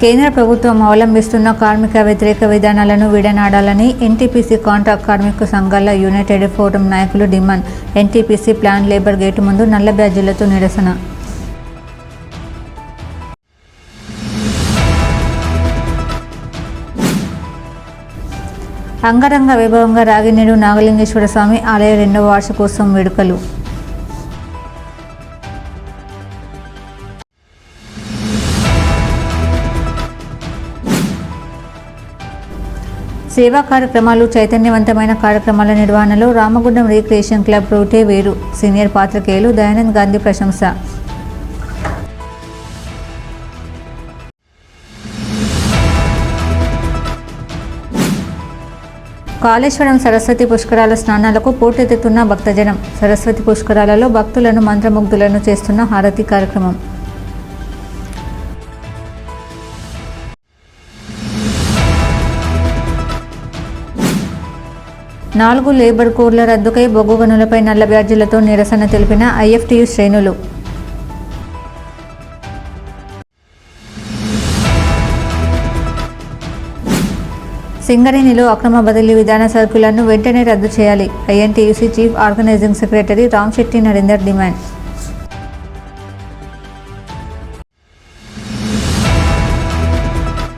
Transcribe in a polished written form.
కేంద్ర ప్రభుత్వం అవలంబిస్తున్న కార్మిక వ్యతిరేక విధానాలను విడనాడాలని ఎన్టీపీసీ కాంట్రాక్ట్ కార్మిక సంఘాల యునైటెడ్ ఫోరం నాయకులు demand. NTPC plant labour gate ముందు నల్ల బ్యాడ్జీలతో నిరసన. అంగరంగ వైభవంగా రాగినేడు నాగలింగేశ్వర స్వామి ఆలయ 2వ వార్షికోత్సవం వేడుకలు. సేవా కార్యక్రమాలు, చైతన్యవంతమైన కార్యక్రమాల నిర్వహణలో రామగుండం రీక్రియేషన్ క్లబ్ రూటే వేరు. సీనియర్ పాత్రికేయులు దయానంద్ గాంధీ ప్రశంస. కాళేశ్వరం సరస్వతి పుష్కరాల స్నానాలకు పోటెత్తుతున్న భక్తజనం. సరస్వతి పుష్కరాలలో భక్తులను మంత్రముగ్ధులను చేస్తున్న హారతి కార్యక్రమం. నాలుగు లేబర్ కోడ్ల రద్దుకై బొగ్గు గనులపై నల్ల బ్యాడ్జీలతో నిరసన తెలిపిన ఐఎఫ్టీయూ శ్రేణులు. సింగరేణిలో అక్రమ బదిలీ విధాన సర్క్యులర్ను వెంటనే రద్దు చేయాలి. INTUC chief organising secretary Ram Shetty Narender demand.